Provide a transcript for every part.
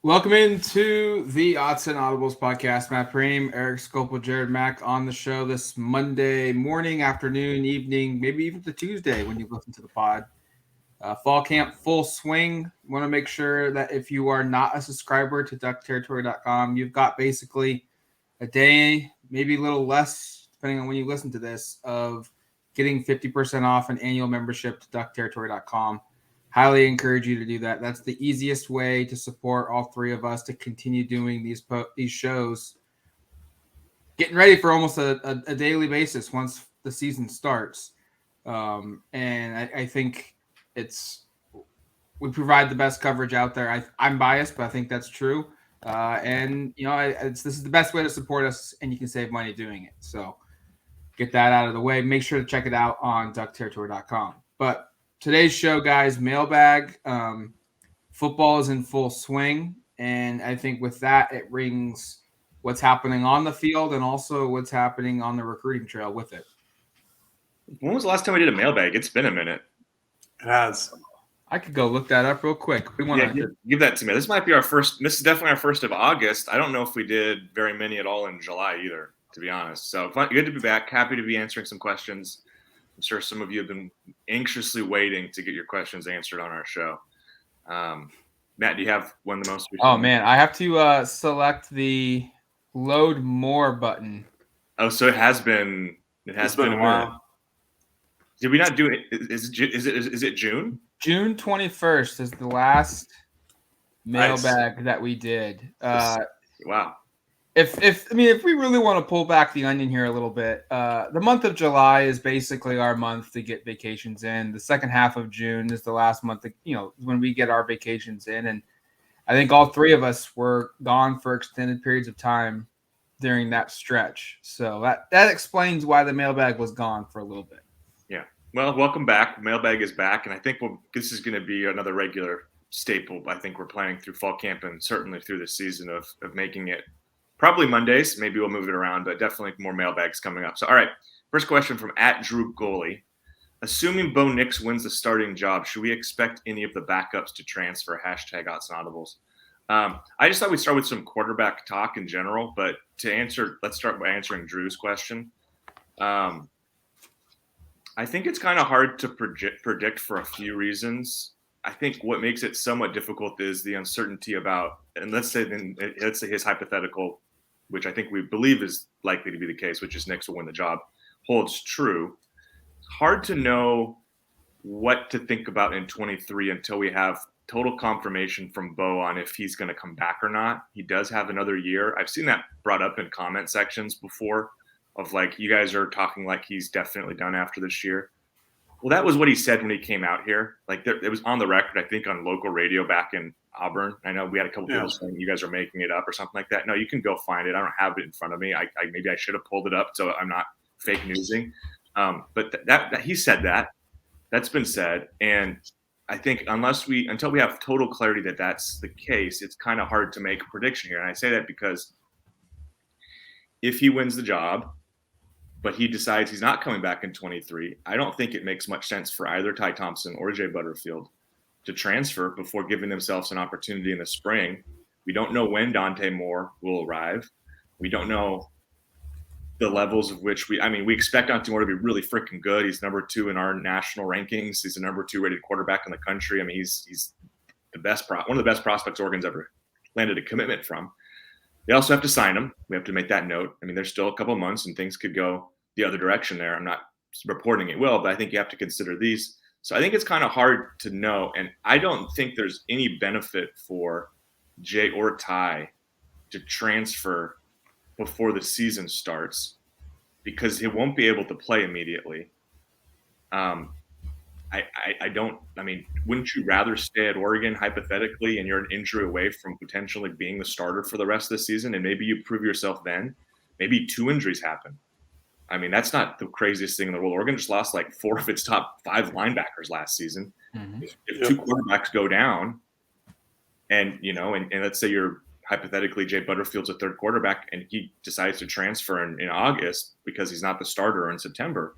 Welcome into the Autzen Audibles Podcast. Matt Prehm, Erik Skopil, Jared Mack on the show this Monday morning, afternoon, evening, maybe even the Tuesday when you listen to the pod. Fall camp full swing. Want to make sure that if you are not a subscriber to duckterritory.com, you've got basically a day, maybe a little less, depending on when you listen to this, of getting 50% off an annual membership to duckterritory.com. Highly encourage you to do that. That's the easiest way to support all three of us to continue doing these shows. Getting ready for almost a daily basis once the season starts. And I think we provide the best coverage out there. I'm biased, but I think that's true. This is the best way to support us, and you can save money doing it. So get that out of the way. Make sure to check it out on duckterritory.com. But today's show, guys, mailbag. Football is in full swing, and I think with that, it rings what's happening on the field and also what's happening on the recruiting trail with it. When was the last time we did a mailbag? It's been a minute. It has. I could go look that up real quick. We want to give that to me. This might be our first. This is definitely our first of August. I don't know if we did very many at all in July either, to be honest. So good to be back. Happy to be answering some questions. I'm sure some of you have been anxiously waiting to get your questions answered on our show. Matt, do you have one of the most? Oh man, I have to select the load more button. Oh, so it has been. It has been a while. Did we not do it? Is it June? June 21st is the last mailbag that we did. Wow. If we really want to pull back the onion here a little bit, the month of July is basically our month to get vacations in. The second half of June is the last month that, when we get our vacations in. And I think all three of us were gone for extended periods of time during that stretch. So that explains why the mailbag was gone for a little bit. Yeah. Well, welcome back. Mailbag is back. And I think this is going to be another regular staple. I think we're planning through fall camp and certainly through the season of making it probably Mondays. Maybe we'll move it around, but definitely more mailbags coming up. So, all right. First question from @DrewGoalie. Assuming Bo Nix wins the starting job, should we expect any of the backups to transfer? # Autzen Audibles. I just thought we'd start with some quarterback talk in general, but let's start by answering Drew's question. I think it's kind of hard to predict for a few reasons. I think what makes it somewhat difficult is the uncertainty about, and let's say his hypothetical, which I think we believe is likely to be the case, which is Nix will win the job, holds true. It's hard to know what to think about in 23 until we have total confirmation from Bo on if he's going to come back or not. He does have another year. I've seen that brought up in comment sections before of like, you guys are talking like he's definitely done after this year. Well, that was what he said when he came out here. Like it was on the record, I think, on local radio back in Auburn. I know we had a couple people saying you guys are making it up or something like that. No, you can go find it. I don't have it in front of me. Maybe I should have pulled it up so I'm not fake newsing. But that he said that's been said. And I think until we have total clarity that that's the case, it's kind of hard to make a prediction here. And I say that because if he wins the job, but he decides he's not coming back in 23, I don't think it makes much sense for either Ty Thompson or Jay Butterfield to transfer before giving themselves an opportunity in the spring. We don't know when Dontae Moore will arrive. We don't know the levels of which we expect Dontae Moore to be really freaking good. He's number 2 in our national rankings. He's the number 2 rated quarterback in the country. I mean, he's the best one of the best prospects Oregon's ever landed a commitment from. They also have to sign him. We have to make that note. I mean, there's still a couple months and things could go the other direction there. I'm not reporting it will, but I think you have to consider these. So I think it's kind of hard to know. And I don't think there's any benefit for Jay or Ty to transfer before the season starts because he won't be able to play immediately. Wouldn't you rather stay at Oregon hypothetically and you're an injury away from potentially being the starter for the rest of the season and maybe you prove yourself then? Maybe 2 injuries happen. I mean, that's not the craziest thing in the world. Oregon just lost like 4 of its top 5 linebackers last season. Mm-hmm. If 2 quarterbacks go down and let's say you're hypothetically Jay Butterfield's a third quarterback and he decides to transfer in August because he's not the starter in September,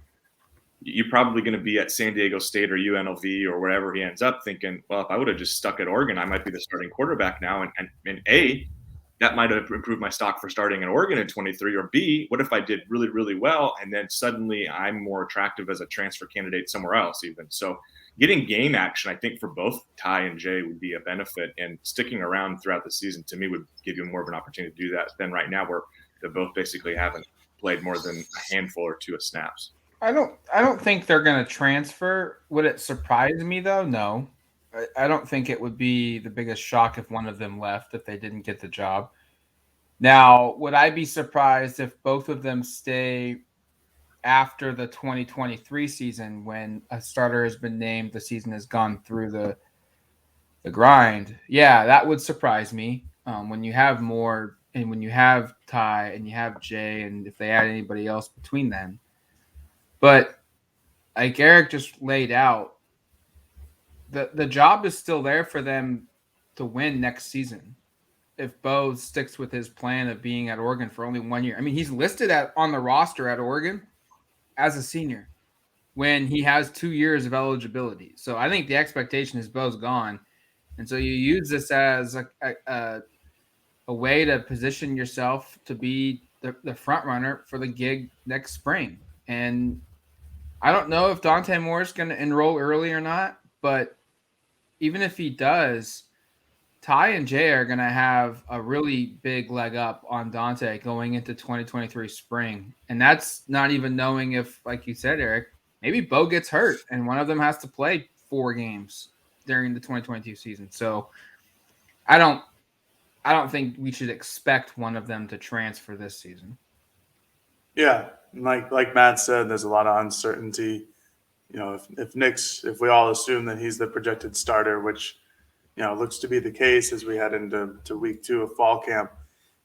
you're probably going to be at San Diego State or UNLV or wherever he ends up thinking, well, if I would have just stuck at Oregon, I might be the starting quarterback now. And A, that might have improved my stock for starting in Oregon in 23. Or B, what if I did really, really well and then suddenly I'm more attractive as a transfer candidate somewhere else even. So getting game action, I think, for both Ty and Jay would be a benefit. And sticking around throughout the season, to me, would give you more of an opportunity to do that than right now where they both basically haven't played more than a handful or two of snaps. I don't think they're going to transfer. Would it surprise me though? No. I don't think it would be the biggest shock if one of them left if they didn't get the job. Now, would I be surprised if both of them stay after the 2023 season when a starter has been named, the season has gone through the grind? Yeah, that would surprise me. When you have more and when you have Ty and you have Jay and if they add anybody else between them. But like Erik just laid out, the job is still there for them to win next season. If Bo sticks with his plan of being at Oregon for only 1 year. I mean, he's listed on the roster at Oregon as a senior when he has 2 years of eligibility. So I think the expectation is Bo's gone. And so you use this as a way to position yourself to be the front runner for the gig next spring. And I don't know if Dontae Moore is going to enroll early or not, but even if he does, Ty and Jay are going to have a really big leg up on Dontae going into 2023 spring. And that's not even knowing if, like you said, Erik, maybe Bo gets hurt and one of them has to play 4 games during the 2022 season. So I don't think we should expect one of them to transfer this season. Yeah, like Matt said, there's a lot of uncertainty. You know, if we all assume that he's the projected starter, which looks to be the case as we head into week 2 of fall camp.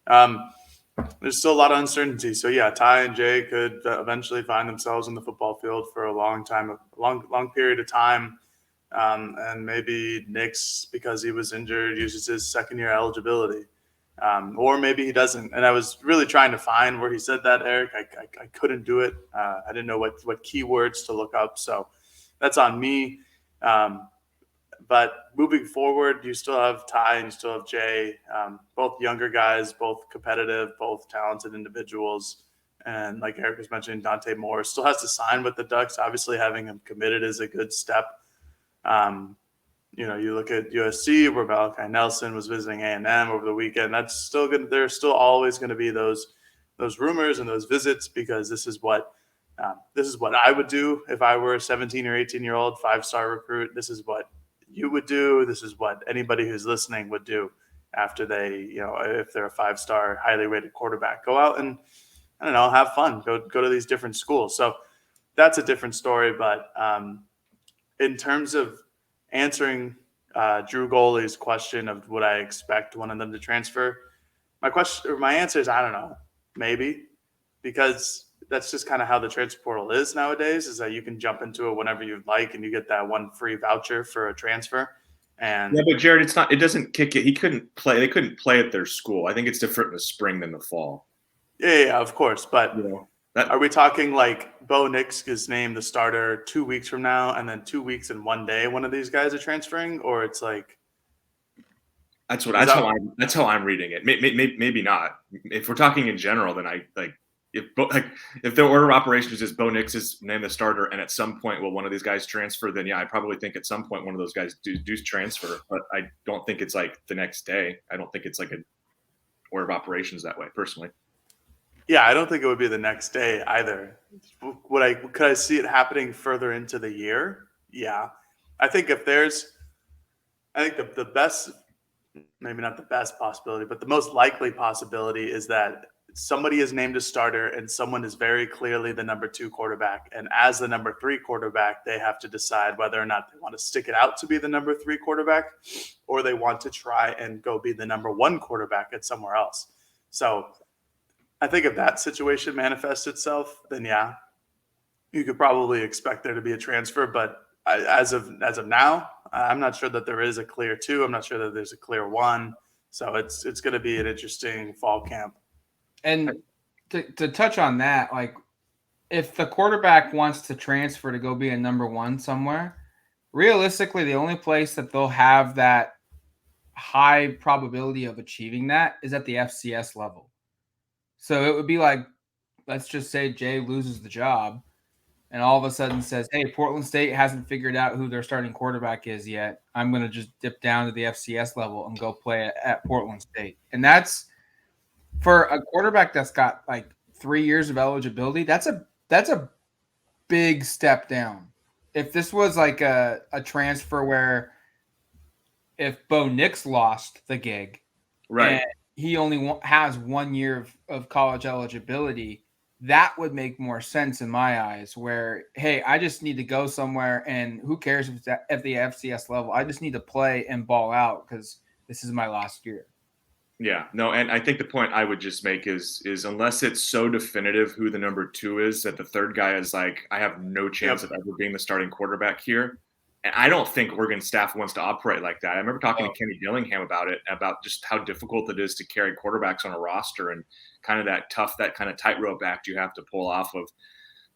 There's still a lot of uncertainty. So yeah, Ty and Jay could eventually find themselves in the football field for a long period of time. And maybe Nix, because he was injured, uses his second year eligibility. Or maybe he doesn't. And I was really trying to find where he said that, Erik. I couldn't do it. I didn't know what keywords to look up. So that's on me. But moving forward, you still have Ty and you still have Jay, both younger guys, both competitive, both talented individuals. And like Erik was mentioning, Dontae Moore still has to sign with the Ducks. Obviously, having him committed is a good step. You look at USC where Malachi Nelson was visiting A&M over the weekend. That's still good. There's still always going to be those rumors and those visits because this is what I would do if I were a 17 or 18-year-old 5-star recruit. This is what you would do. This is what anybody who's listening would do after they, if they're a 5-star, highly rated quarterback, go out and, I don't know, have fun, go to these different schools. So that's a different story. But in terms of answering Drew Goley's question of would I expect one of them to transfer, my answer is I don't know, maybe, because that's just kind of how the transfer portal is nowadays, is that you can jump into it whenever you'd like and you get that one free voucher for a transfer. And yeah, but Jared, it doesn't kick it. They couldn't play at their school. I think it's different in the spring than the fall. Yeah, of course. But are we talking like Bo Nix is named the starter 2 weeks from now and then 2 weeks and 1 day one of these guys are transferring? Or it's like that's how I'm reading it. Maybe not. If we're talking in general, then I like if the order of operations is Bo Nix is named the starter, and at some point will one of these guys transfer, then yeah, I probably think at some point one of those guys do transfer. But I don't think it's like the next day. I don't think it's like a order of operations that way, personally. Yeah, I don't think it would be the next day either. Could I see it happening further into the year? Yeah, I think the best, maybe not the best possibility, but the most likely possibility is that somebody is named a starter and someone is very clearly the number 2 quarterback. And as the number 3 quarterback, they have to decide whether or not they want to stick it out to be the number 3 quarterback or they want to try and go be the number 1 quarterback at somewhere else. So I think if that situation manifests itself, then yeah, you could probably expect there to be a transfer. But as of now, I'm not sure that there is a clear 2. I'm not sure that there's a clear 1. So it's going to be an interesting fall camp. And to touch on that, like if the quarterback wants to transfer to go be a number one somewhere, realistically, the only place that they'll have that high probability of achieving that is at the FCS level. So it would be like, let's just say Jay loses the job and all of a sudden says, hey, Portland State hasn't figured out who their starting quarterback is yet. I'm going to just dip down to the FCS level and go play at Portland State. And that's for a quarterback that's got like 3 years of eligibility. That's a big step down. If this was like a transfer where if Bo Nix lost the gig, Right. and he only has 1 year of college eligibility, that would make more sense in my eyes, where, hey, I just need to go somewhere and who cares if it's at the FCS level. I just need to play and ball out because this is my last year. Yeah, no, and I think the point I would just make is unless it's so definitive who the number 2 is that the third guy is like, I have no chance of ever being the starting quarterback here. And I don't think Oregon staff wants to operate like that. I remember talking to Kenny Dillingham about it, about just how difficult it is to carry quarterbacks on a roster and kind of that kind of tightrope act you have to pull off of.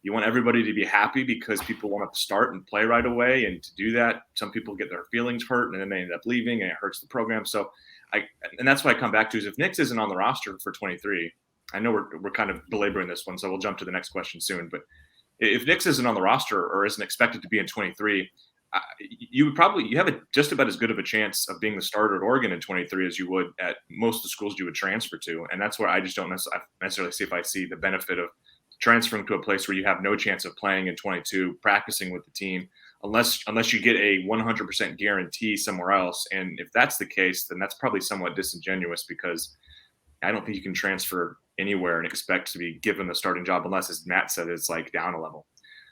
You want everybody to be happy because people want to start and play right away. And to do that, some people get their feelings hurt and then they end up leaving and it hurts the program. So and that's what I come back to is if Nix isn't on the roster for 23, I know we're kind of belaboring this one, so we'll jump to the next question soon. But if Nix isn't on the roster or isn't expected to be in 23, you have just about as good of a chance of being the starter at Oregon in 23 as you would at most of the schools you would transfer to. And that's where I just don't necessarily see the benefit of transferring to a place where you have no chance of playing in 22, practicing with the team, unless you get a 100% guarantee somewhere else. And if that's the case, then that's probably somewhat disingenuous because I don't think you can transfer anywhere and expect to be given the starting job unless, as Matt said, it's like down a level.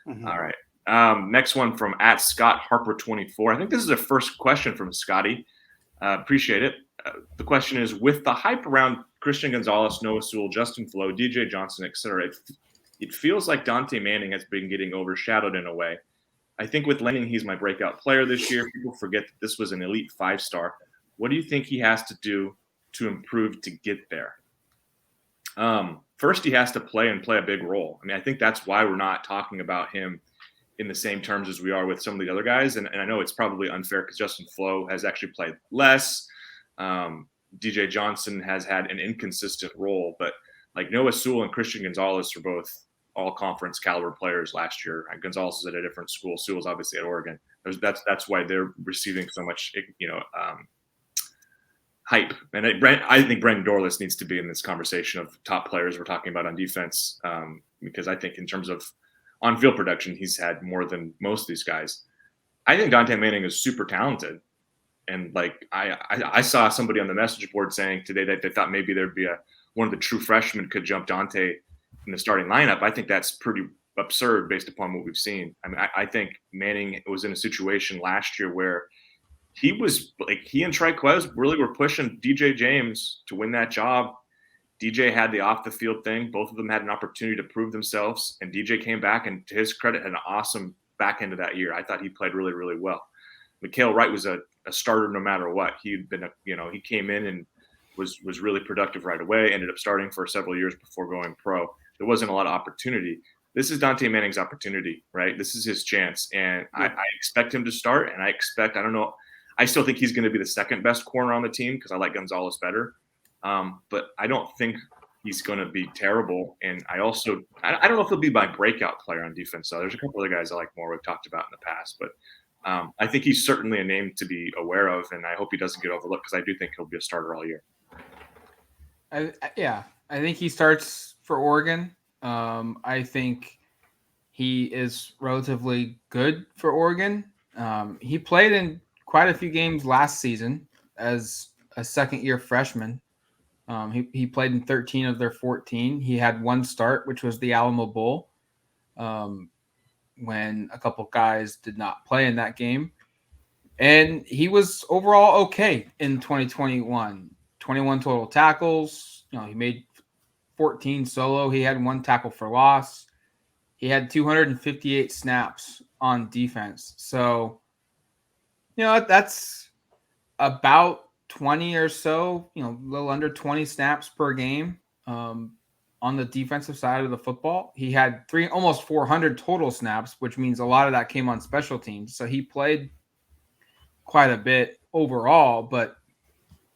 Mm-hmm. All right. Next one from @ScottHarper24. I think this is the first question from Scotty. Appreciate it. The question is, with the hype around Christian Gonzalez, Noah Sewell, Justin Flo, DJ Johnson, etc., it feels like Dante Manning has been getting overshadowed in a way. I think with Manning, he's my breakout player this year. People forget that this was an elite 5-star. What do you think he has to do to improve to get there? First, he has to play a big role. I mean, I think that's why we're not talking about him in the same terms as we are with some of the other guys. And I know it's probably unfair because Justin Flo has actually played less. DJ Johnson has had an inconsistent role, but like Noah Sewell and Christian Gonzalez are both all-conference caliber players last year. Gonzalez is at a different school. Sewell's obviously at Oregon. That's why they're receiving so much, hype. And I think Brendan Dorless needs to be in this conversation of top players we're talking about on defense, because I think in terms of on-field production, he's had more than most of these guys. I think Dante Manning is super talented. And like I saw somebody on the message board saying today that they thought maybe there'd be one of the true freshmen could jump Dante in the starting lineup. I think that's pretty absurd based upon what we've seen. I mean, I think Manning was in a situation last year where he and Triquez really were pushing DJ James to win that job. DJ had the off the field thing. Both of them had an opportunity to prove themselves, and DJ came back and to his credit had an awesome back end of that year. I thought he played really, really well. Mikhail Wright was a starter no matter what. He'd been he came in and was really productive right away, ended up starting for several years before going pro. There wasn't a lot of opportunity. This is Dante Manning's opportunity, right? This is his chance. And I expect him to start. And I don't know. I still think he's going to be the second best corner on the team because I like Gonzalez better. But I don't think he's going to be terrible. And I don't know if he'll be my breakout player on defense. So there's a couple other guys I like more we've talked about in the past. But I think he's certainly a name to be aware of. And I hope he doesn't get overlooked because I do think he'll be a starter all year. I think he starts for Oregon. I think he is relatively good for Oregon. He played in quite a few games last season as a second-year freshman. He played in 13 of their 14. He had one start, which was the Alamo Bowl, when a couple guys did not play in that game. And he was overall okay in 2021. 21 total tackles. He made 14 solo. He had one tackle for loss. He had 258 snaps on defense. So, that's about 20 or so, a little under 20 snaps per game. on the defensive side of the football. He had almost 400 total snaps, which means a lot of that came on special teams. So he played quite a bit overall, but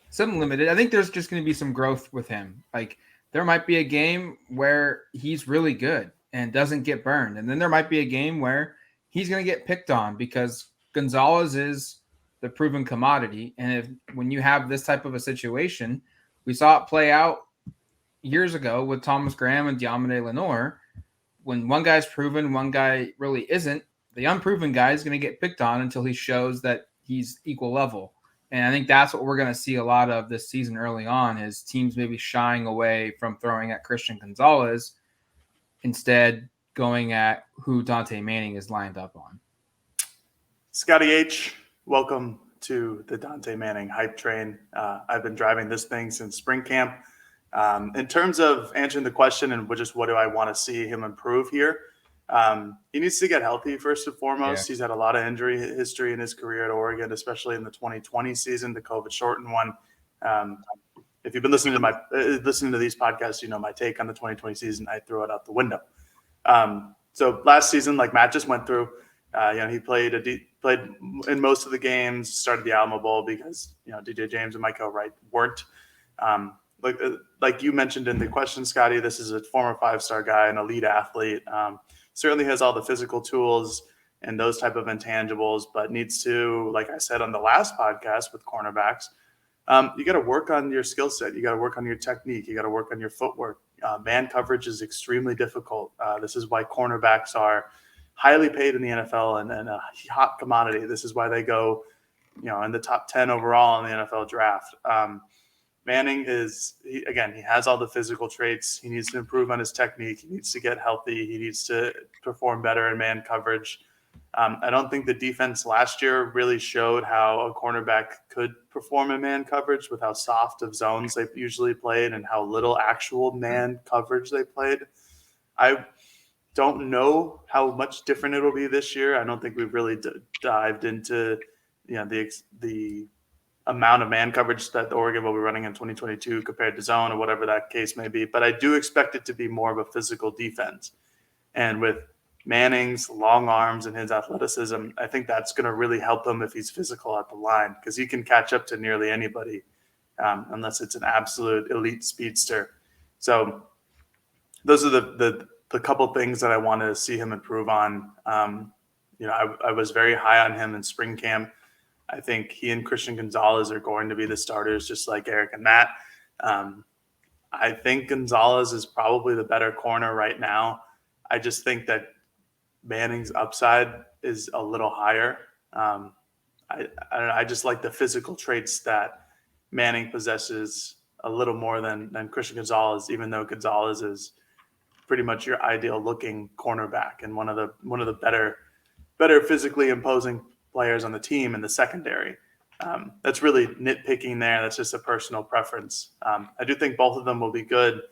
some limited. I think there's just going to be some growth with him. Like there might be a game where he's really good and doesn't get burned. And then there might be a game where he's going to get picked on because Gonzalez is the proven commodity. And when you have this type of a situation, we saw it play out years ago with Thomas Graham and Diamante Lenore. When one guy's proven, one guy really isn't, the unproven guy is going to get picked on until he shows that he's equal level. And I think that's what we're going to see a lot of this season early on is teams maybe shying away from throwing at Christian Gonzalez, instead going at who Dontae Manning is lined up on. Scotty H, welcome to the Dante Manning hype train. I've been driving this thing since spring camp. In terms of answering the question and just what do I want to see him improve here, he needs to get healthy first and foremost. Yeah. He's had a lot of injury history in his career at Oregon, especially in the 2020 season, the COVID shortened one. If you've been listening to these podcasts, you know my take on the 2020 season. I threw it out the window. So last season, like Matt just went through, he played in most of the games, started the Alamo Bowl because DJ James and Micah Wright weren't. Like you mentioned in the question, Scotty, this is a former 5-star guy, an elite athlete. Certainly has all the physical tools and those type of intangibles, but needs to, like I said on the last podcast with cornerbacks, you got to work on your skill set. You got to work on your technique. You got to work on your footwork. Man coverage is extremely difficult. This is why cornerbacks are highly paid in the NFL and a hot commodity. This is why they go, in the top 10 overall in the NFL draft. Manning he has all the physical traits. He needs to improve on his technique. He needs to get healthy. He needs to perform better in man coverage. I don't think the defense last year really showed how a cornerback could perform in man coverage with how soft of zones they usually played and how little actual man coverage they played. I don't know how much different it'll be this year. I don't think we've really dived into the amount of man coverage that the Oregon will be running in 2022 compared to zone or whatever that case may be. But I do expect it to be more of a physical defense. And with Manning's long arms and his athleticism, I think that's going to really help him if he's physical at the line because he can catch up to nearly anybody unless it's an absolute elite speedster. So those are the couple things that I want to see him improve on. I was very high on him in spring camp. I think he and Christian Gonzalez are going to be the starters, just like Erik and Matt. I think Gonzalez is probably the better corner right now. I just think that Manning's upside is a little higher. I just like the physical traits that Manning possesses a little more than Christian Gonzalez, even though Gonzalez is pretty much your ideal looking cornerback and one of the better physically imposing players on the team in the secondary. That's really nitpicking there. That's just a personal preference. I do think both of them will be good.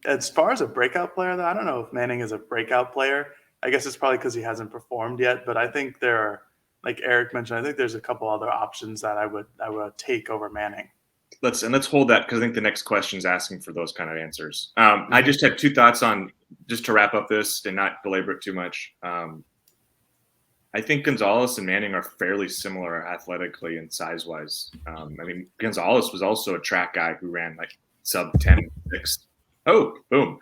As far as a breakout player, though, I don't know if Manning is a breakout player. I guess it's probably because he hasn't performed yet, but I think there are, like Erik mentioned, I think there's a couple other options that I would take over Manning. Let's hold that because I think the next question is asking for those kind of answers. I just had two thoughts on just to wrap up this and not belabor it too much. I think Gonzalez and Manning are fairly similar athletically and size-wise. Gonzalez was also a track guy who ran like sub 10.6. Oh, boom.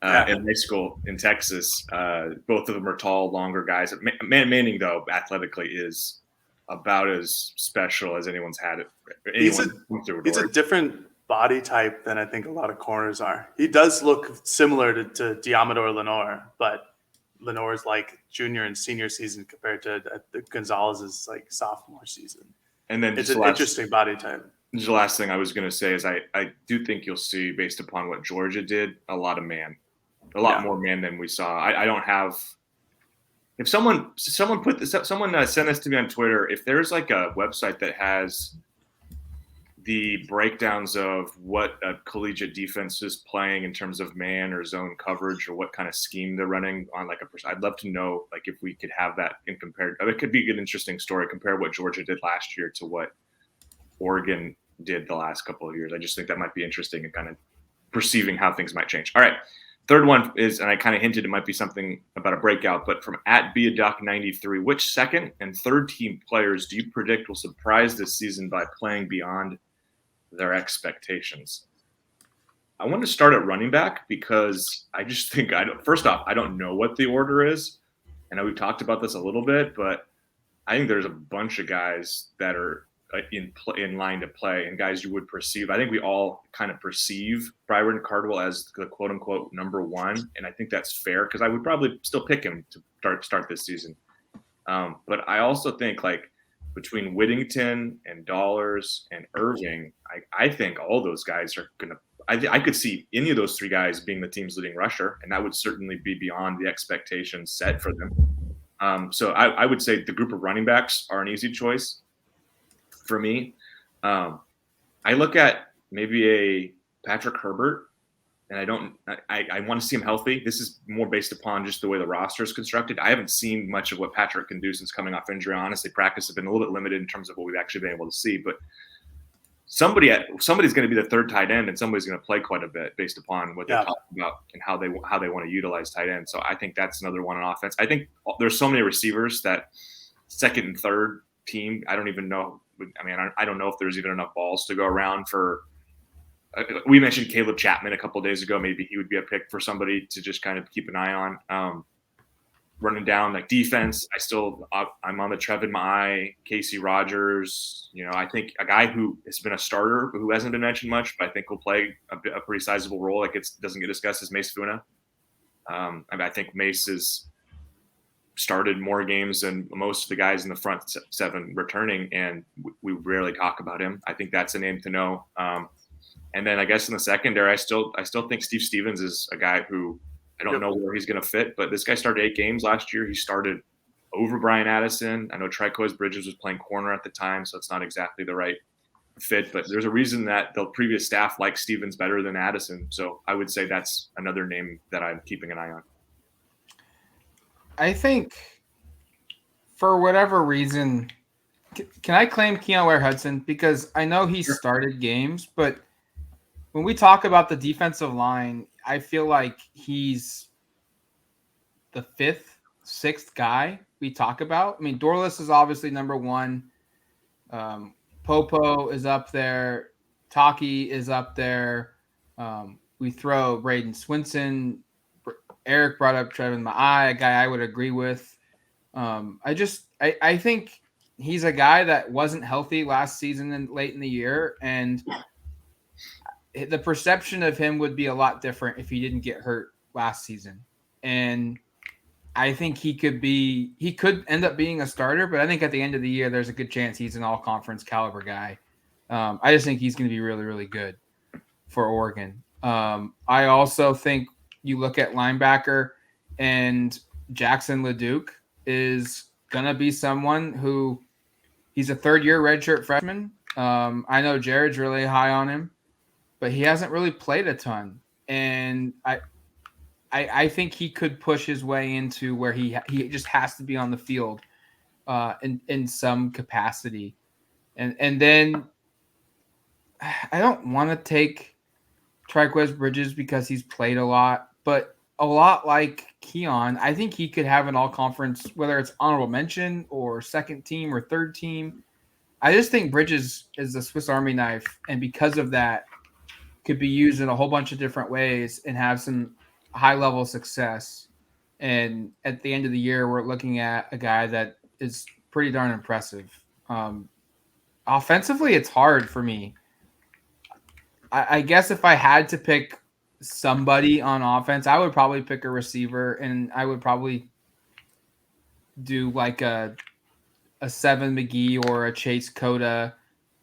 In high school in Texas. Both of them are tall, longer guys. Manning, though, athletically is about as special as anyone's had it. He's a different body type than I think a lot of corners are. He does look similar to Diamador Lenore, but Lenore's like junior and senior season compared to Gonzalez's like sophomore season. And then it's an interesting body type. The last thing I was going to say is I do think you'll see, based upon what Georgia did, a lot of man, more man than we saw. I don't have. If someone sent this to me on Twitter, if there's like a website that has the breakdowns of what a collegiate defense is playing in terms of man or zone coverage or what kind of scheme they're running on, I'd love to know, like, if we could have that in compared. It could be an interesting story. Compare what Georgia did last year to what Oregon did the last couple of years. I just think that might be interesting and kind of perceiving how things might change. All right. Third one is, and I kind of hinted it might be something about a breakout, but from @BeADuck93, which second and third team players do you predict will surprise this season by playing beyond their expectations? I want to start at running back because I just think first off, I don't know what the order is. I know we've talked about this a little bit, but I think there's a bunch of guys that are in line to play and guys you would perceive. I think we all kind of perceive Byron Cardwell as the quote unquote number one. And I think that's fair because I would probably still pick him to start this season. But I also think like between Whittington and Dollars and Irving, I think all those guys are going to, I could see any of those three guys being the team's leading rusher, and that would certainly be beyond the expectations set for them. So I would say the group of running backs are an easy choice for me. I look at maybe a Patrick Herbert, and I want to see him healthy. This is more based upon just the way the roster is constructed. I haven't seen much of what Patrick can do since coming off injury. Honestly, practice has been a little bit limited in terms of what we've actually been able to see, but somebody's going to be the third tight end, and somebody's going to play quite a bit based upon what they're talking about and how they want to utilize tight end. So I think that's another one on offense. I think there's so many receivers that second and third team, I don't even know. I mean, I don't know if there's even enough balls to go around for. We mentioned Caleb Chapman a couple of days ago. Maybe he would be a pick for somebody to just kind of keep an eye on. Running down like defense, I'm on the Trevin Mai, Casey Rogers. I think a guy who has been a starter who hasn't been mentioned much, but I think will play a pretty sizable role. Like doesn't get discussed is Mace Funa. I think Mace has started more games than most of the guys in the front seven returning, and we rarely talk about him. I think that's a name to know. And then I guess in the secondary, I still think Steve Stevens is a guy who I don't know where he's going to fit, but this guy started 8 games last year. He started over Brian Addison. I know Tricoz Bridges was playing corner at the time, so it's not exactly the right fit, but there's a reason that the previous staff liked Stevens better than Addison. So I would say that's another name that I'm keeping an eye on. I think for whatever reason, can I claim Keon Ware-Hudson? Because I know he started games, but when we talk about the defensive line, I feel like he's the 5th, 6th guy we talk about. I mean, Dorless is obviously number 1. Popo is up there. Taki is up there. We throw Braden Swinson. Eric brought up Trevin Mai, a guy I would agree with. I think he's a guy that wasn't healthy last season and late in the year, and the perception of him would be a lot different if he didn't get hurt last season. And I think he could end up being a starter, but I think at the end of the year, there's a good chance he's an all-conference caliber guy. I just think he's going to be really, really good for Oregon. I also think you look at linebacker, and Jackson LeDuc is going to be someone who he's a third-year redshirt freshman. I know Jared's really high on him, but he hasn't really played a ton. And I think he could push his way into where he just has to be on the field in some capacity. And then I don't want to take Tricoz Bridges because he's played a lot, but a lot like Keon, I think he could have an all-conference, whether it's honorable mention or second team or third team. I just think Bridges is a Swiss Army knife, and because of that, could be used in a whole bunch of different ways and have some high-level success. And at the end of the year, we're looking at a guy that is pretty darn impressive. Offensively, it's hard for me. I guess if I had to pick somebody on offense, I would probably pick a receiver, and I would probably do like a Seven McGee or a Chase Cota,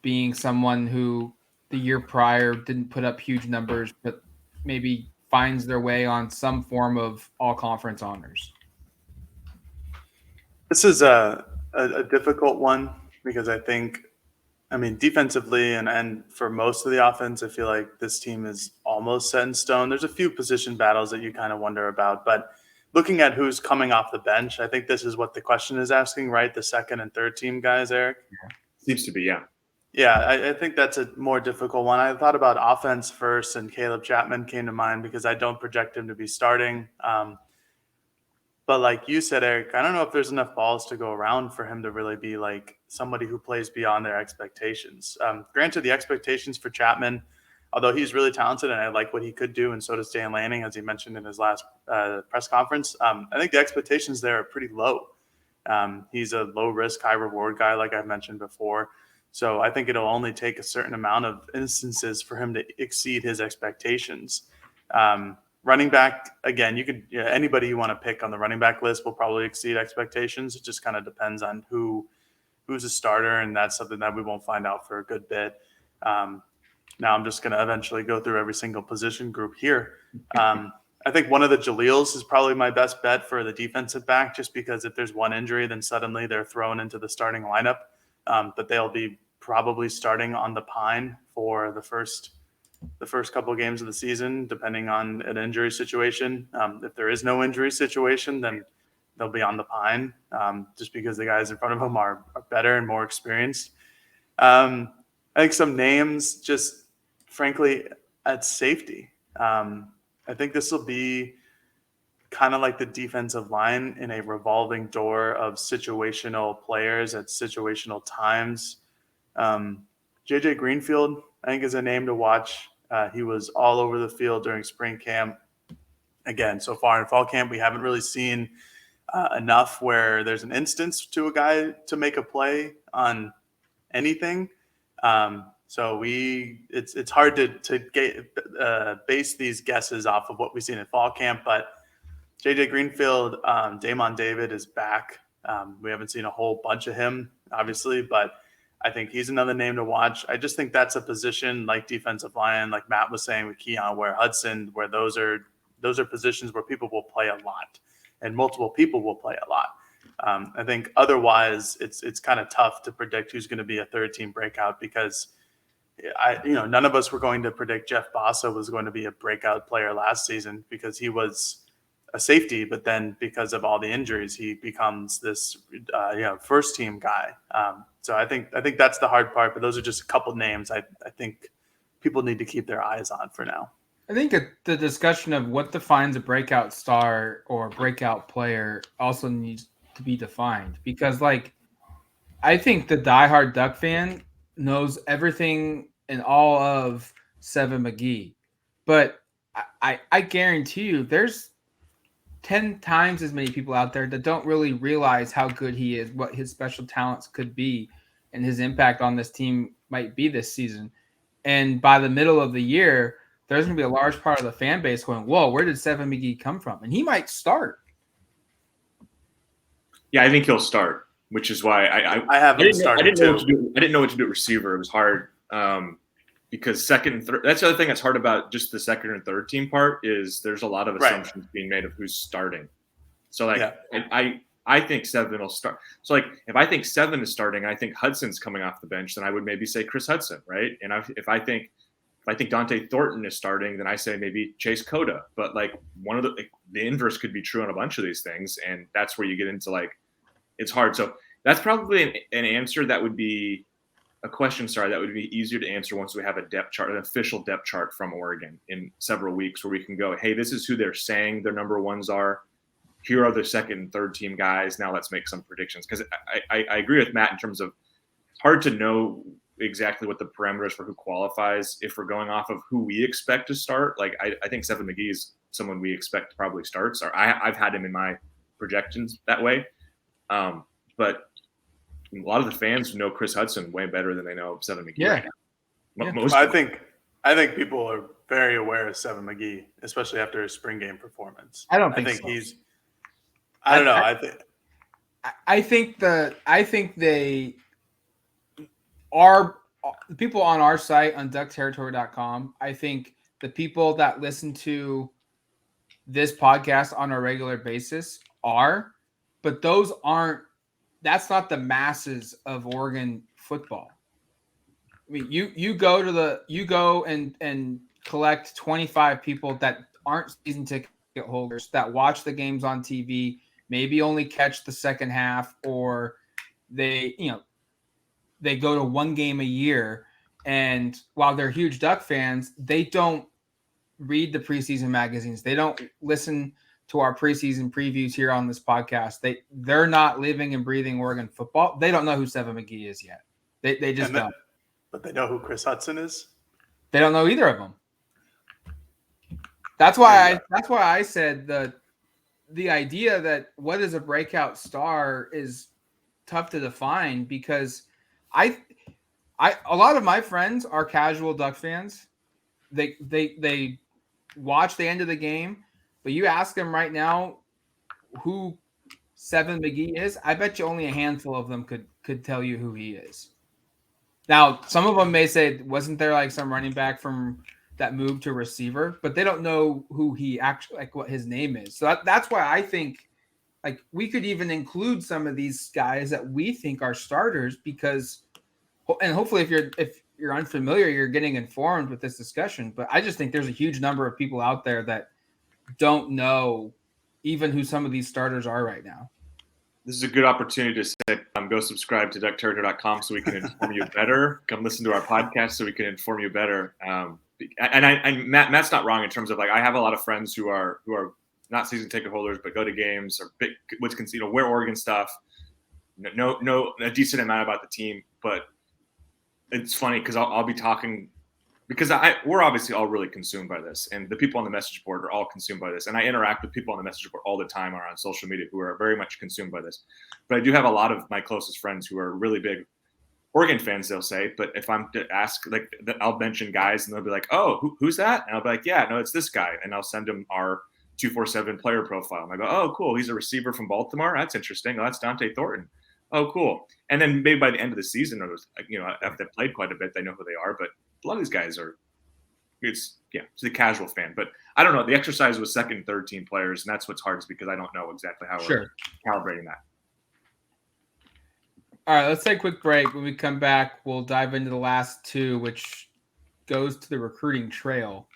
being someone who the year prior didn't put up huge numbers, but maybe finds their way on some form of all-conference honors. This is a difficult one because defensively and for most of the offense, I feel like this team is almost set in stone. There's a few position battles that you kind of wonder about, but looking at who's coming off the bench, I think this is what the question is asking, right? The second and third team guys, Eric? Seems to be, yeah. Yeah, I think that's a more difficult one. I thought about offense first, and Caleb Chapman came to mind because I don't project him to be starting. But like you said, Eric, I don't know if there's enough balls to go around for him to really be like somebody who plays beyond their expectations. Granted, the expectations for Chapman, although he's really talented and I like what he could do, and so does Dan Lanning, as he mentioned in his last press conference, I think the expectations there are pretty low. He's a low risk, high reward guy, like I mentioned before. So I think it'll only take a certain amount of instances for him to exceed his expectations. Running back, again, anybody you want to pick on the running back list will probably exceed expectations. It just kind of depends on who's a starter, and that's something that we won't find out for a good bit. Now I'm just going to eventually go through every single position group here. I think one of the Jalils is probably my best bet for the defensive back, just because if there's one injury, then suddenly they're thrown into the starting lineup. But they'll be probably starting on the Pine for the first couple of games of the season, depending on an injury situation. If there is no injury situation, then they'll be on the Pine, just because the guys in front of them are better and more experienced. I think some names, just frankly, at safety. I think this will be kind of like the defensive line in a revolving door of situational players at situational times. JJ Greenfield, I think, is a name to watch. He was all over the field during spring camp. Again, so far in fall camp, we haven't really seen enough where there's an instance to a guy to make a play on anything. So it's hard to base these guesses off of what we've seen in fall camp. But JJ Greenfield, Damon David is back. We haven't seen a whole bunch of him, obviously, but I think he's another name to watch. I just think that's a position like defensive line, like Matt was saying with Keon Ware-Hudson, where those are positions where people will play a lot and multiple people will play a lot. I think otherwise it's kind of tough to predict who's going to be a third team breakout, because none of us were going to predict Jeff Bossa was going to be a breakout player last season, because he was a safety, but then because of all the injuries, he becomes this first team guy. So I think that's the hard part, but those are just a couple names I think people need to keep their eyes on for now. I think the discussion of what defines a breakout star or breakout player also needs to be defined, because I think the diehard Duck fan knows everything and all of Seven McGee, but I guarantee you there's 10 times as many people out there that don't really realize how good he is, what his special talents could be, and his impact on this team might be this season. And by the middle of the year, there's going to be a large part of the fan base going, whoa, where did Seven McGee come from? And he might start. Yeah, I think he'll start, which is why I have him starting. I didn't know what to do at receiver. It was hard because second and third. That's the other thing that's hard about just the second and third team part is there's a lot of assumptions being made of who's starting. So I think Seven will start. So if I think Seven is starting, I think Hudson's coming off the bench, then I would maybe say Chris Hudson, right? And if I think Dante Thornton is starting, then I say maybe Chase Cota. But one of the inverse could be true on a bunch of these things, and that's where you get into it's hard. So that's probably an answer that would be a question. Sorry, that would be easier to answer once we have a depth chart, an official depth chart from Oregon in several weeks, where we can go, hey, this is who they're saying their number ones are. Here are the second and third team guys. Now let's make some predictions, because I agree with Matt in terms of it's hard to know exactly what the parameters for who qualifies if we're going off of who we expect to start. I think Seven McGee is someone we expect probably starts, or I've had him in my projections that way. But a lot of the fans know Chris Hudson way better than they know Seven McGee. Yeah. Right now. Yeah. I think people are very aware of Seven McGee, especially after his spring game performance. I don't think so. He's. I don't know. I think they are the people on our site on duckterritory.com. I think the people that listen to this podcast on a regular basis are, but that's not the masses of Oregon football. I mean, you go and collect 25 people that aren't season ticket holders that watch the games on TV, maybe only catch the second half, or they, they go to one game a year. And while they're huge Duck fans, they don't read the preseason magazines. They don't listen to our preseason previews here on this podcast. They're not living and breathing Oregon football. They don't know who Seven McGee is yet. They just don't. But they know who Chris Hudson is. They don't know either of them. That's why I said the idea that what is a breakout star is tough to define, because a lot of my friends are casual Duck fans. They watch the end of the game, but you ask them right now who Seven McGee is, I bet you only a handful of them could tell you who he is. Now, some of them may say, wasn't there like some running back from that moved to receiver, but they don't know who he actually, like what his name is. So that's why I think like we could even include some of these guys that we think are starters, because, and hopefully if you're unfamiliar, you're getting informed with this discussion. But I just think there's a huge number of people out there that don't know even who some of these starters are right now. This is a good opportunity to say, go subscribe to duckterritor.com so we can inform you better. Come listen to our podcast so we can inform you better. And Matt's not wrong in terms of like, I have a lot of friends who are not season ticket holders, but go to games or wear Oregon stuff. No, a decent amount about the team, but it's funny because I'll be talking, because we're obviously all really consumed by this, and the people on the message board are all consumed by this. And I interact with people on the message board all the time or on social media who are very much consumed by this. But I do have a lot of my closest friends who are really big Oregon fans, they'll say. But if I'm to ask, like, I'll mention guys and they'll be like, oh, who's that? And I'll be like, yeah, no, it's this guy. And I'll send them our 247 player profile. And I go, oh, cool. He's a receiver from Baltimore. That's interesting. Oh, that's Dante Thornton. Oh, cool. And then maybe by the end of the season, or after they've played quite a bit, they know who they are. But a lot of these guys it's a casual fan. But I don't know. The exercise was second and third team players, and that's what's hard, is because I don't know exactly how we're calibrating that. All right, let's take a quick break. When we come back, we'll dive into the last two, which goes to the recruiting trail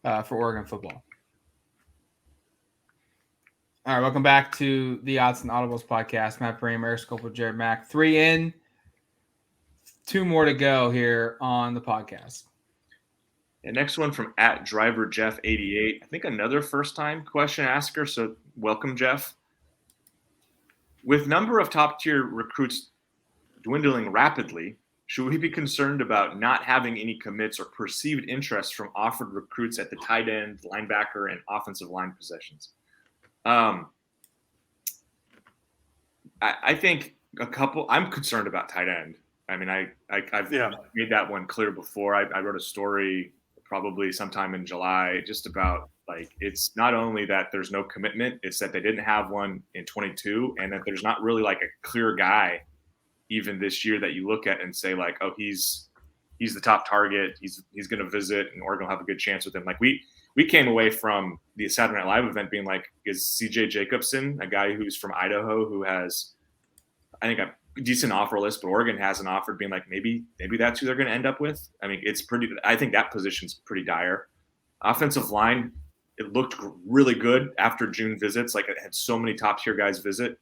for Oregon football. All right, welcome back to the Autzen Audibles Podcast. Matt Prehm, Erik Skopil, Jared Mack. 3 in, 2 more to go here on the podcast. And next one from @DriverJeff88. I think another first-time question asker, so welcome, Jeff. With number of top-tier recruits dwindling rapidly, should we be concerned about not having any commits or perceived interest from offered recruits at the tight end, linebacker, and offensive line positions? I think I'm concerned about tight end. I mean, I've made that one clear before. I wrote a story probably sometime in July just about, like, it's not only that there's no commitment, it's that they didn't have one in 22, and that there's not really like a clear guy even this year that you look at and say like, oh, he's the top target. He's going to visit, and Oregon will have a good chance with him. Like we came away from the Saturday Night Live event being like, is CJ Jacobson, a guy who's from Idaho, who has, I think, a decent offer list, but Oregon hasn't offered, being like, maybe that's who they're going to end up with. I mean, I think that position's pretty dire. Offensive line, it looked really good after June visits. Like, it had so many top tier guys visit,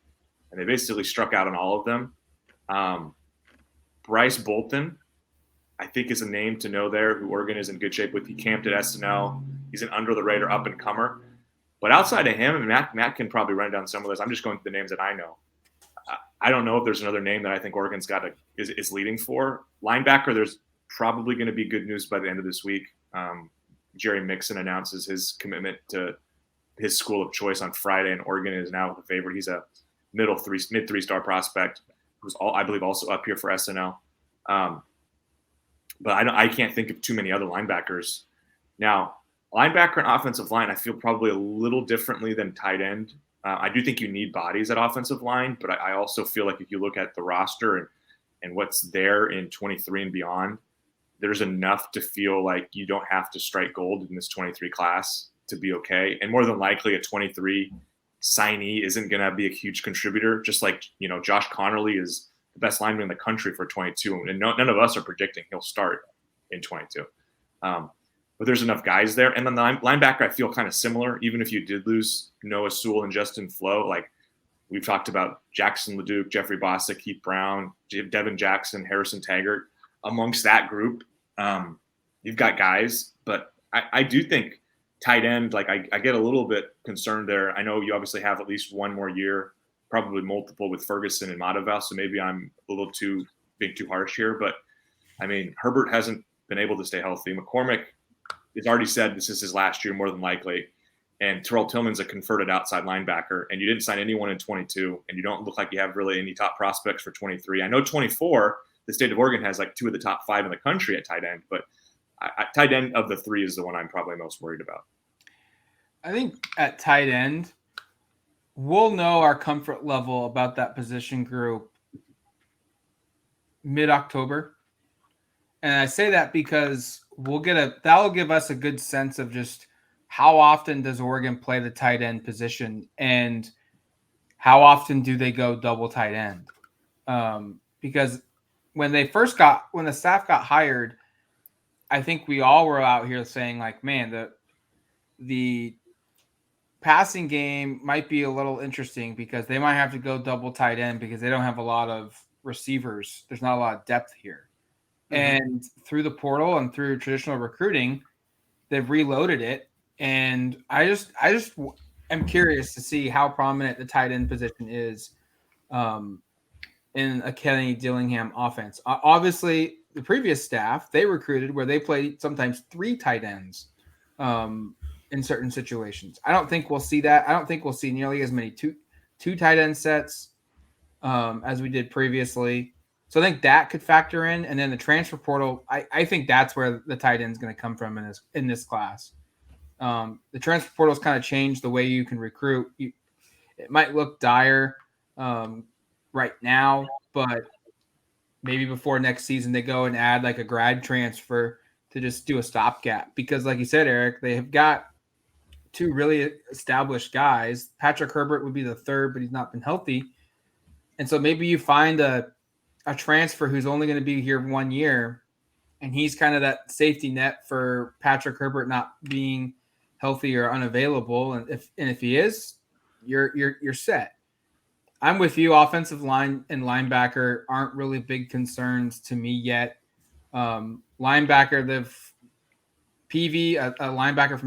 and they basically struck out on all of them. Bryce Bolton, I think, is a name to know there, who Oregon is in good shape with. He camped at SNL. He's an under the radar up and comer. But outside of him, and Matt can probably run down some of those. I'm just going through the names that I know. I don't know if there's another name that I think Oregon's is leading for. Linebacker, there's probably going to be good news by the end of this week. Jerry Mixon announces his commitment to his school of choice on Friday, and Oregon is now the favorite. He's a mid 3-star prospect who's I believe also up here for SNL. But I can't think of too many other linebackers. Now, linebacker and offensive line, I feel probably a little differently than tight end. I do think you need bodies at offensive line, but I also feel like if you look at the roster and what's there in 23 and beyond, there's enough to feel like you don't have to strike gold in this 23 class to be okay. And more than likely, a 23 signee isn't going to be a huge contributor. Just like, Josh Connerly is the best lineman in the country for 22, and none of us are predicting he'll start in 22. But there's enough guys there. And then the linebacker, I feel kind of similar. Even if you did lose Noah Sewell and Justin Flo, like, We've talked about Jackson LeDuc, Jeffrey Bossa, Keith Brown, Devin Jackson, Harrison Taggart. Amongst that group, you've got guys, but I do think tight end, like I get a little bit concerned there. I know you obviously have at least one more year, probably multiple with Ferguson and Mataval, so maybe I'm a little being too harsh here. But, I mean, Herbert hasn't been able to stay healthy. McCormick has already said this is his last year more than likely. And Terrell Tillman's a converted outside linebacker, and you didn't sign anyone in 22, and you don't look like you have really any top prospects for 23. I know 24, the state of Oregon has like 2 of the top 5 in the country at tight end, but tight end of the 3 is the one I'm probably most worried about. I think at tight end, we'll know our comfort level about that position group mid-October. And I say that because that'll give us a good sense of just how often does Oregon play the tight end position and how often do they go double tight end? Because when the staff got hired, I think we all were out here saying like, man, the passing game might be a little interesting because they might have to go double tight end because they don't have a lot of receivers. There's not a lot of depth here. Mm-hmm. And through the portal and through traditional recruiting, they've reloaded it. And I just am curious to see how prominent the tight end position is in a Kenny Dillingham offense. Obviously, the previous staff, they recruited where they played sometimes 3 tight ends in certain situations. I don't think we'll see that. I don't think we'll see nearly as many two tight end sets as we did previously. So I think that could factor in. And then the transfer portal, I think that's where the tight end is going to come from in this class. The transfer portal has kind of changed the way you can recruit. It might look dire right now, but maybe before next season they go and add like a grad transfer to just do a stopgap. Because like you said, Eric, they have got 2 really established guys. Patrick Herbert would be the 3rd, but he's not been healthy. And so maybe you find a transfer who's only going to be here 1 year, and he's kind of that safety net for Patrick Herbert not being healthy or unavailable. And if he is, you're set. I'm with you. Offensive line and linebacker aren't really big concerns to me yet. Linebacker, they've PV, a linebacker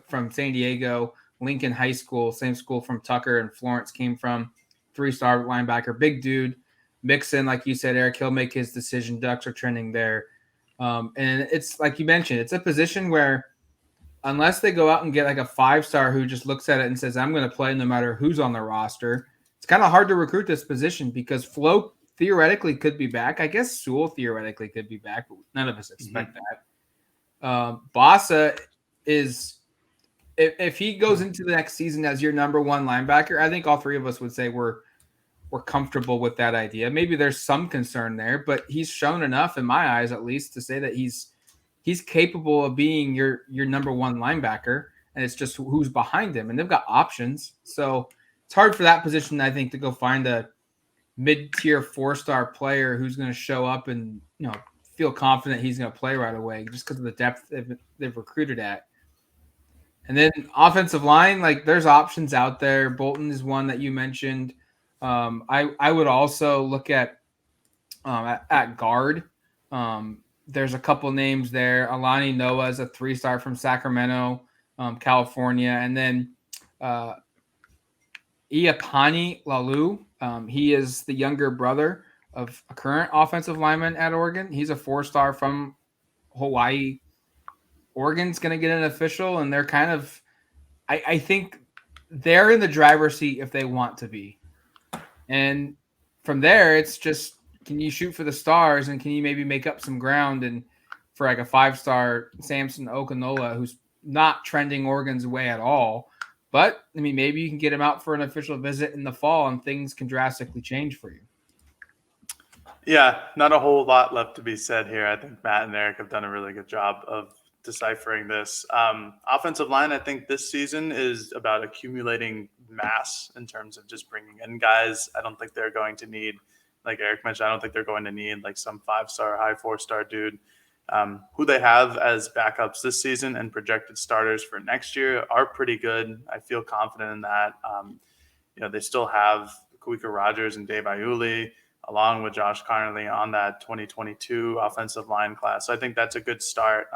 from San Diego, Lincoln High School, same school from Tucker and Florence came from, 3-star linebacker, big dude. Mixon, like you said, Eric, he'll make his decision. Ducks are trending there. And it's like you mentioned, it's a position where unless they go out and get like a 5-star who just looks at it and says, I'm going to play no matter who's on the roster, it's kind of hard to recruit this position because Flo theoretically could be back. I guess Sewell theoretically could be back, but none of us expect that. Bossa is, if he goes into the next season as your number 1 linebacker, I think all 3 of us would say we're comfortable with that idea. Maybe there's some concern there, but he's shown enough in my eyes, at least, to say that he's capable of being your number 1 linebacker, and it's just who's behind him. And they've got options. So it's hard for that position, I think, to go find a mid-tier 4-star player who's going to show up and, feel confident he's going to play right away just because of the depth they've recruited at. And then offensive line, like there's options out there. Bolton is one that you mentioned. I would also look at guard. There's a couple names there. Alani Noah is a 3-star from Sacramento, California. And then Iapani Lalu. He is the younger brother of a current offensive lineman at Oregon. He's a 4-star from Hawaii. Oregon's going to get an official, and they're kind of – I think they're in the driver's seat if they want to be. And from there, it's just, can you shoot for the stars and can you maybe make up some ground and for like a 5-star Samson Okanola, who's not trending Oregon's way at all. But, I mean, maybe you can get him out for an official visit in the fall and things can drastically change for you. Yeah, not a whole lot left to be said here. I think Matt and Eric have done a really good job of deciphering this. Offensive line, I think this season is about accumulating mass in terms of just bringing in guys. I don't think they're going to need, like Eric mentioned, I don't think they're going to need like some 5-star, high 4-star dude. Who they have as backups this season and projected starters for next year are pretty good. I feel confident in that. They still have Kawika Rogers and Dave Iuli, along with Josh Carnley on that 2022 offensive line class. So I think that's a good start.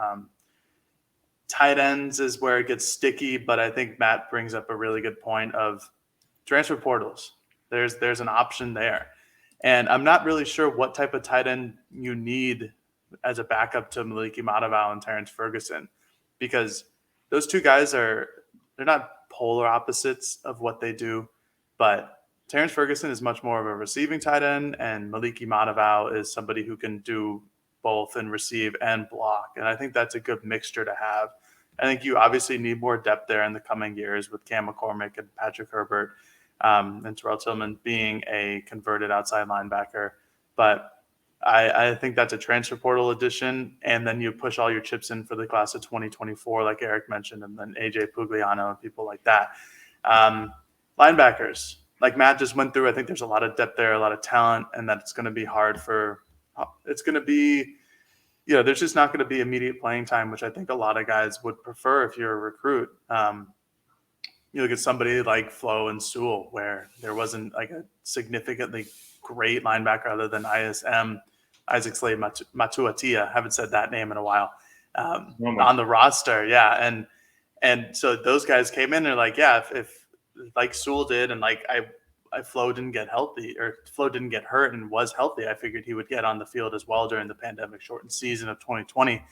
Tight ends is where it gets sticky, but I think Matt brings up a really good point of transfer portals. There's an option there. And I'm not really sure what type of tight end you need as a backup to Maliki Mataval and Terrence Ferguson, because those two guys they're not polar opposites of what they do, but Terrence Ferguson is much more of a receiving tight end, and Maliki Mataval is somebody who can do both and receive and block. And I think that's a good mixture to have. I think you obviously need more depth there in the coming years with Cam McCormick and Patrick Herbert and Terrell Tillman being a converted outside linebacker. But I think that's a transfer portal addition. And then you push all your chips in for the class of 2024, like Erik mentioned, and then AJ Pugliano and people like that. Linebackers, like Matt just went through, I think there's a lot of depth there, a lot of talent, and that it's going to be hard it's going to be, there's just not going to be immediate playing time, which I think a lot of guys would prefer if you're a recruit. You look at somebody like Flo and Sewell, where there wasn't like a significantly great linebacker other than ISM, Isaac Slade Matuatia. Haven't said that name in a while on the roster. Yeah. And so those guys came in and they're like, yeah, if like Sewell did, and like Flo didn't get healthy, or Flo didn't get hurt and was healthy, I figured he would get on the field as well during the pandemic shortened season of 2020.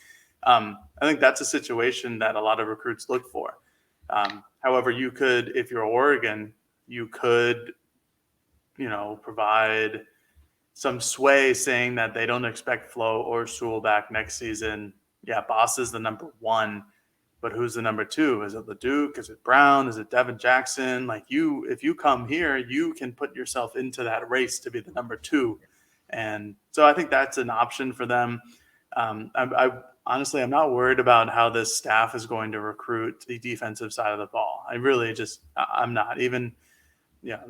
I think that's a situation that a lot of recruits look for. However, you could, if you're Oregon, you could, provide some sway saying that they don't expect Flo or Sewell back next season. Yeah, Boss is the number one, but who's the number two? Is it LeDuc? Is it Brown? Is it Devin Jackson? Like if you come here, you can put yourself into that race to be the number two. And so I think that's an option for them. Honestly, I'm not worried about how this staff is going to recruit the defensive side of the ball. I'm not. Even,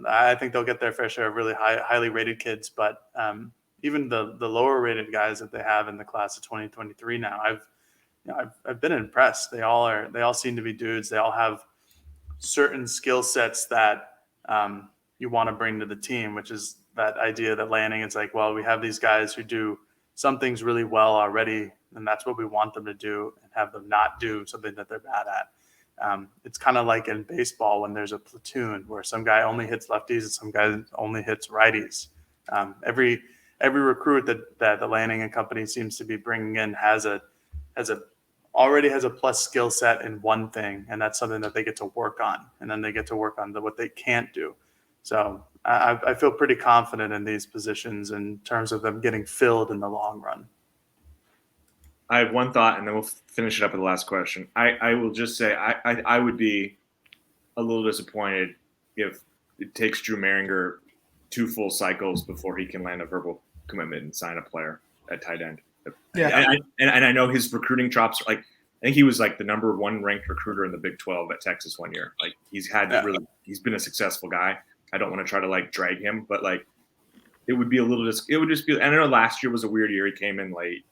I think they'll get their fair share of really highly rated kids, but even the lower rated guys that they have in the class of 2023 now, I've been impressed. They all seem to be dudes. They all have certain skill sets that you want to bring to the team, which is that idea that Lanning, it's like, well, we have these guys who do some things really well already, and that's what we want them to do, and have them not do something that they're bad at. It's kind of like in baseball when there's a platoon where some guy only hits lefties and some guy only hits righties. Every recruit that the Lanning and company seems to be bringing in already has a plus skill set in one thing, and that's something that they get to work on, and then they get to work on what they can't do. So I feel pretty confident in these positions in terms of them getting filled in the long run. I have one thought, and then we'll finish it up with the last question. I will just say I would be a little disappointed if it takes Drew Maringer 2 full cycles before he can land a verbal commitment and sign a player at tight end. Yeah, and I know his recruiting chops are like, I think he was like the number 1 ranked recruiter in the Big 12 at Texas one year. Like he's he's been a successful guy. I don't want to try to like drag him, but like it would be a little it would just be. I know last year was a weird year. He came in late,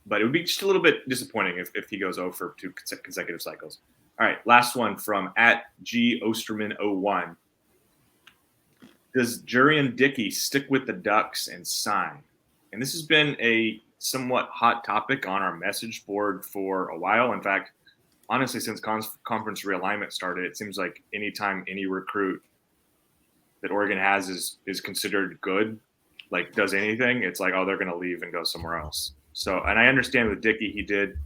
but it would be just a little bit disappointing if he goes over 2 consecutive cycles. All right, last one from @GOsterman01. Does Jurian Dickey stick with the Ducks and sign? And this has been a somewhat hot topic on our message board for a while. In fact, honestly, since conference realignment started, it seems like anytime any recruit that Oregon has is considered good, like does anything, it's like, oh, they're going to leave and go somewhere else. So, and I understand with Dickey, he did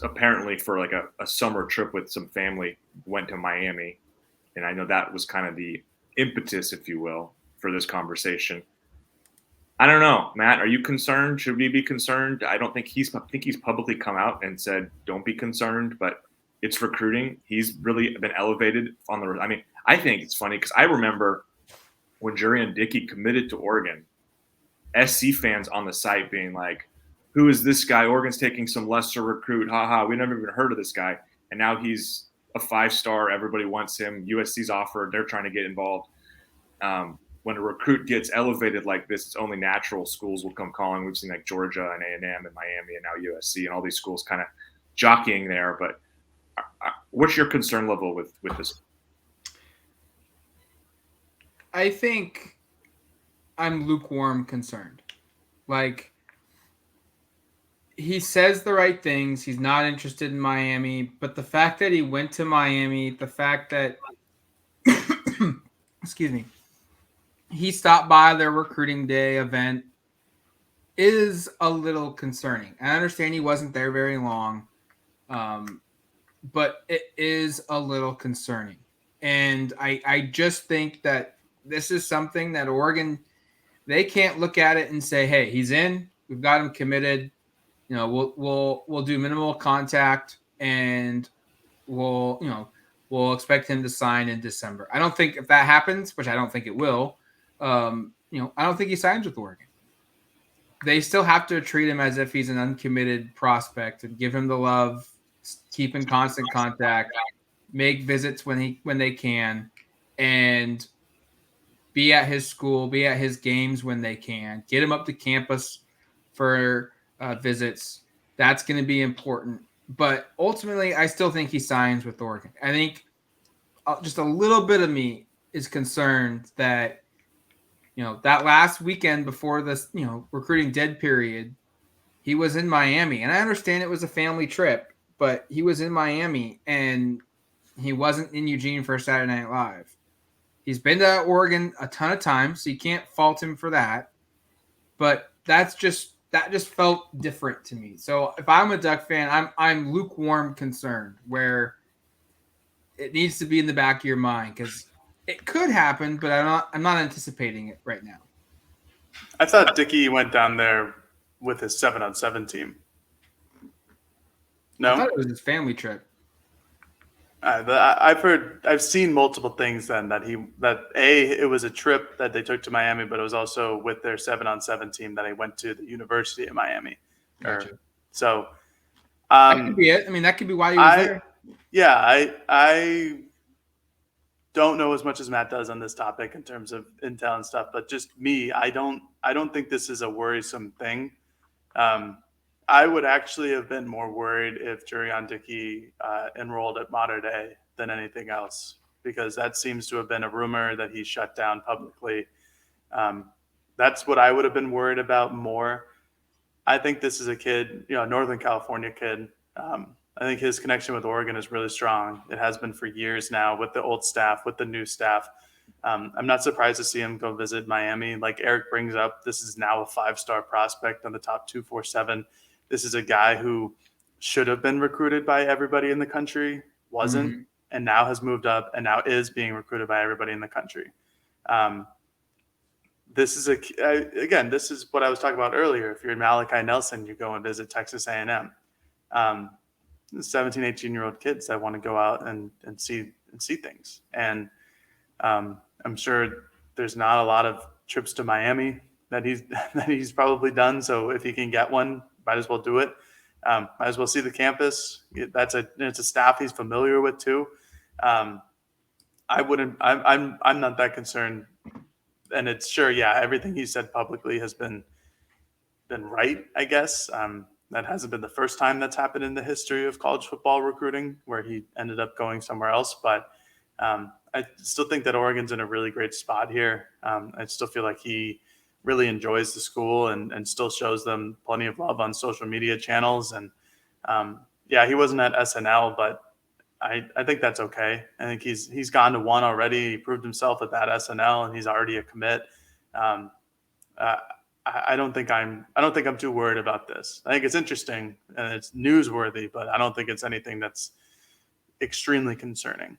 apparently for like a summer trip with some family, went to Miami. And I know that was kind of the impetus, if you will, for this conversation. I don't know, Matt, are you concerned? Should we be concerned? I think he's publicly come out and said, don't be concerned, but it's recruiting. He's really been elevated on the, I mean, I think it's funny because I remember when Jurian Dickey committed to Oregon, SC fans on the site being like, who is this guy? Oregon's taking some lesser recruit. We never even heard of this guy. And now he's a 5-star. Everybody wants him. USC's offered. They're trying to get involved. When a recruit gets elevated like this, it's only natural schools will come calling. We've seen like Georgia and A&M and Miami and now USC and all these schools kind of jockeying there. But what's your concern level with this? I think I'm lukewarm concerned. Like, he says the right things. He's not interested in Miami, but the fact that he went to Miami, the fact that, excuse me, he stopped by their recruiting day event is a little concerning. I understand he wasn't there very long, but it is a little concerning. And I just think that this is something that Oregon, they can't look at it and say, hey, he's in. We've got him committed. You know, we'll do minimal contact and we'll expect him to sign in December. I don't think if that happens, which I don't think it will, I don't think he signs with Oregon. They still have to treat him as if he's an uncommitted prospect and give him the love, keep in constant contact, make visits when they can, and be at his school, be at his games when they can, get him up to campus for visits. That's going to be important. But ultimately, I still think he signs with Oregon. I think just a little bit of me is concerned that, that last weekend before this, recruiting dead period, he was in Miami. And I understand it was a family trip, but he was in Miami and he wasn't in Eugene for Saturday Night Live. He's been to Oregon a ton of times, so you can't fault him for that. But that just felt different to me. So if I'm a Duck fan, I'm lukewarm concerned, where it needs to be in the back of your mind because it could happen, but I'm not anticipating it right now. I thought Dickey went down there with his 7-on-7 team. No, I thought it was his family trip. I've seen multiple things then that it was a trip that they took to Miami, but it was also with their 7-on-7 team that he went to the University of Miami. Gotcha. So that could be it. I mean, that could be why he was there. Yeah, I don't know as much as Matt does on this topic in terms of intel and stuff, but just me, I don't think this is a worrisome thing. I would actually have been more worried if Jurrion Dickey enrolled at Mater Dei than anything else, because that seems to have been a rumor that he shut down publicly. That's what I would have been worried about more. I think this is a kid, Northern California kid. I think his connection with Oregon is really strong. It has been for years now with the old staff, with the new staff. I'm not surprised to see him go visit Miami. Like Erik brings up, this is now a 5-star prospect on the top 247. This is a guy who should have been recruited by everybody in the country, wasn't, and now has moved up and now is being recruited by everybody in the country. This is this is what I was talking about earlier. If you're Malachi Nelson, you go and visit Texas A&M. 17, 18-year-old kids that want to go out and see things. And I'm sure there's not a lot of trips to Miami that he's probably done. So if he can get one, might as well do it. Might as well see the campus. It's a staff he's familiar with too. I'm not that concerned. And it's sure, everything he said publicly has been right, I guess. That hasn't been the first time that's happened in the history of college football recruiting, where he ended up going somewhere else. But I still think that Oregon's in a really great spot here. I still feel like he really enjoys the school and still shows them plenty of love on social media channels. And he wasn't at SNL, but I think that's okay. I think he's gone to one already. He proved himself at that SNL, and he's already a commit. I don't think I'm too worried about this. I think it's interesting and it's newsworthy, but I don't think it's anything that's extremely concerning.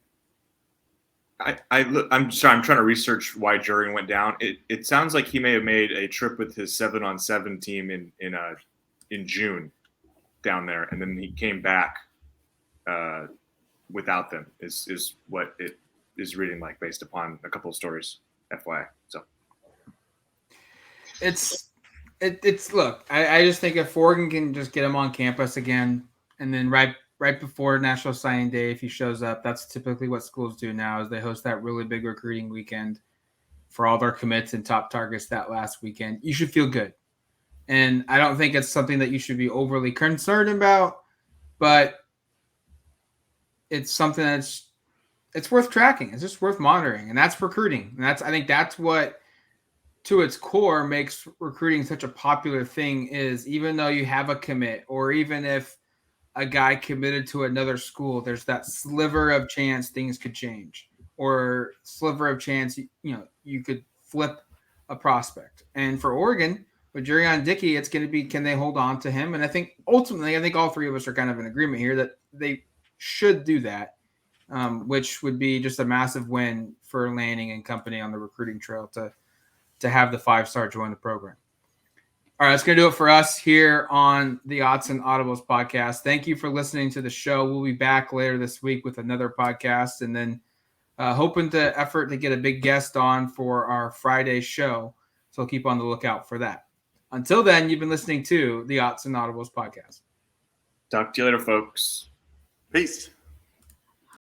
I'm sorry. I'm trying to research why Jurrion went down. It sounds like he may have made a trip with his 7-on-7 team in June down there, and then he came back without them. Is what it is reading like based upon a couple of stories. FYI. So it's look. I just think if Oregon can just get him on campus again, and then right before National Signing Day, if he shows up, that's typically what schools do now, is they host that really big recruiting weekend for all their commits and top targets that last weekend. You should feel good. And I don't think it's something that you should be overly concerned about, but it's something that's it's worth tracking. It's just worth monitoring, and that's recruiting. And I think that's what, to its core, makes recruiting such a popular thing. Is even though you have a commit, or even if a guy committed to another school, there's that sliver of chance things could change, or sliver of chance you could flip a prospect. And for Oregon, with Jurrion Dickey, it's going to be, can they hold on to him? And I think ultimately, all three of us are kind of in agreement here that they should do that, which would be just a massive win for Lanning and company on the recruiting trail to have the 5-star join the program. All right, that's going to do it for us here on the Autzen Audibles podcast. Thank you for listening to the show. We'll be back later this week with another podcast, and then hoping to effort to get a big guest on for our Friday show. So keep on the lookout for that. Until then, you've been listening to the Autzen Audibles podcast. Talk to you later, folks. Peace.